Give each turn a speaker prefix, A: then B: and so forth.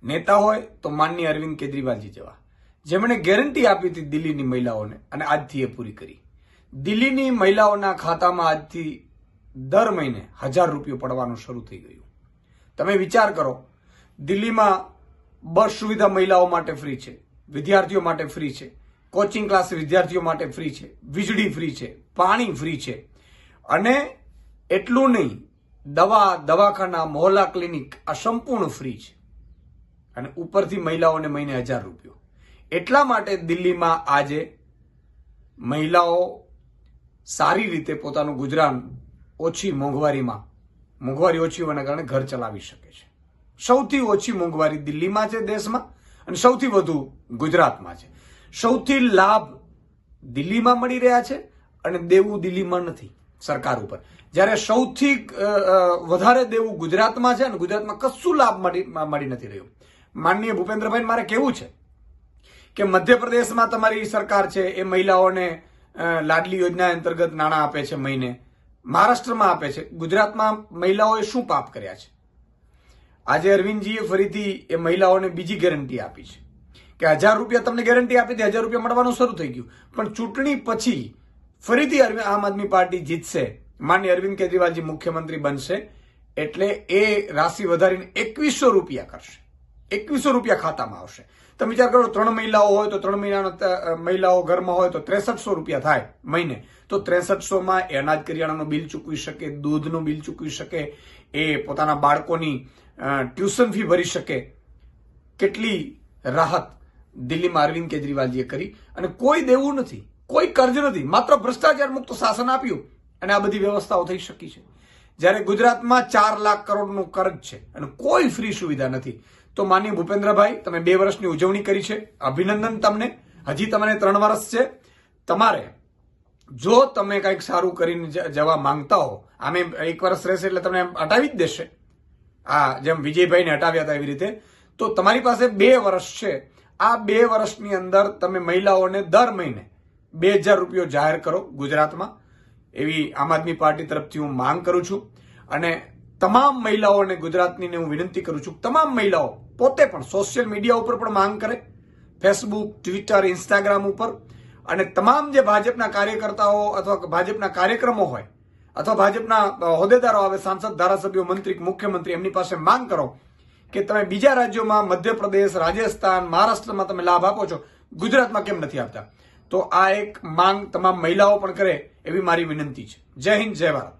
A: નેતા હોય તો માનનીય અરવિંદ કેજરીવાલજી જેવા, જેમણે ગેરંટી આપી હતી દિલ્હીની મહિલાઓને અને આજથી એ પૂરી કરી. દિલ્હીની મહિલાઓના ખાતામાં આજથી દર મહિને 1000 રૂપિયા પડવાનું શરૂ થઈ ગયું. તમે વિચાર કરો, દિલ્હીમાં બસ સુવિધા મહિલાઓ માટે ફ્રી છે, વિદ્યાર્થીઓ માટે ફ્રી છે, કોચિંગ ક્લાસ વિદ્યાર્થીઓ માટે ફ્રી છે, વીજળી ફ્રી છે, પાણી ફ્રી છે, અને એટલું નહીં, દવાખાના, મોહલ્લા ક્લિનિક આ સંપૂર્ણ ફ્રી છે, અને ઉપરથી મહિલાઓને મહિને 1000 રૂપિયા. એટલા માટે દિલ્હીમાં આજે મહિલાઓ સારી રીતે પોતાનું ગુજરાન ઓછી મોંઘવારીમાં, મોંઘવારી ઓછી હોવાના કારણે ઘર ચલાવી શકે છે. સૌથી ઓછી મોંઘવારી દિલ્હીમાં છે દેશમાં, અને સૌથી વધુ ગુજરાતમાં છે. સૌથી લાભ દિલ્હીમાં મળી રહ્યા છે અને દેવું દિલ્હીમાં નથી સરકાર ઉપર. જ્યારે સૌથી વધારે દેવું ગુજરાતમાં છે અને ગુજરાતમાં કશું લાભ મળી નથી રહ્યું. માનનીય ભૂપેન્દ્રભાઈ, મારે કહેવું છે કે મધ્યપ્રદેશમાં તમારી સરકાર છે, એ મહિલાઓને લાડલી યોજના અંતર્ગત નાણાં આપે છે મહિને, મહારાષ્ટ્રમાં આપે છે. ગુજરાતમાં મહિલાઓએ શું પાપ કર્યા છે? આજે અરવિંદજીએ ફરીથી એ મહિલાઓને બીજી ગેરંટી આપી છે કે 1000 રૂપિયા તમને ગેરંટી આપી હતી, 1000 રૂપિયા મળવાનું શરૂ થઈ ગયું. પણ ચૂંટણી પછી ફરીથી આમ આદમી પાર્ટી જીતશે, માનનીય અરવિંદ કેજરીવાલજી મુખ્યમંત્રી બનશે, એટલે એ રાશિ વધારીને 2100 રૂપિયા કરશે. 2100 રૂપિયા ખાતામાં આવશે. તમે વિચાર કરો, 3 મહિલાઓ હોય તો 3 મહિલાઓ ઘરમાં હોય તો 6300 રૂપિયા થાય મહિને. તો 6300માં એ અનાજ કરિયાણાનું બિલ ચૂકવી શકે, દૂધનું બિલ ચૂકવી શકે, એ પોતાના બાળકોની ટ્યુશન ફી ભરી શકે. કેટલી રાહત દિલ્હીમાં અરવિંદ કેજરીવાલજીએ કરી, અને કોઈ દેવું નથી, કોઈ કર્જ નથી, માત્ર ભ્રષ્ટાચાર મુક્ત શાસન આપ્યું અને આ બધી વ્યવસ્થાઓ થઈ શકી છે. જ્યારે ગુજરાતમાં 4 લાખ કરોડનું કર્જ છે અને કોઈ ફ્રી સુવિધા નથી. તો માનનીય ભૂપેન્દ્રભાઈ, તમે 2 વર્ષની ઉજવણી કરી છે, અભિનંદન તમને. હજી તમને 3 વર્ષ છે. તમારે જો તમે કંઈક સારું કરીને જવા માંગતા હો, આમે 1 વર્ષ રહેશે એટલે તમને હટાવી જ દેશે, જેમ વિજયભાઈને હટાવ્યા હતા એવી રીતે. તો તમારી પાસે 2 વર્ષ છે. આ 2 વર્ષની અંદર તમે મહિલાઓને દર મહિને 2000 રૂપિયા જાહેર કરો ગુજરાતમાં, એવી આમ આદમી પાર્ટી તરફથી હું માંગ કરું છું. અને તમામ મહિલાઓને ગુજરાતની હું વિનંતી કરું છું, તમામ મહિલાઓ પોતે પણ સોશિયલ મીડિયા ઉપર પણ માંગ કરે, ફેસબુક, ટ્વિટર, ઇન્સ્ટાગ્રામ ઉપર. અને તમામ જે ભાજપના કાર્યકર્તાઓ અથવા ભાજપના કાર્યક્રમો હોય અથવા ભાજપના હોદ્દેદારો આવે, સાંસદ, ધારાસભ્યો, મંત્રી, મુખ્યમંત્રી, એમની પાસે માંગ કરો કે તમે બીજા રાજ્યોમાં, મધ્યપ્રદેશ, રાજસ્થાન, મહારાષ્ટ્રમાં તમે લાભ આપો છો, ગુજરાતમાં કેમ નથી આપતા? તો આ એક માંગ તમામ મહિલાઓ પણ કરે એવી મારી વિનંતી છે. જય હિન્દ, જય ભારત.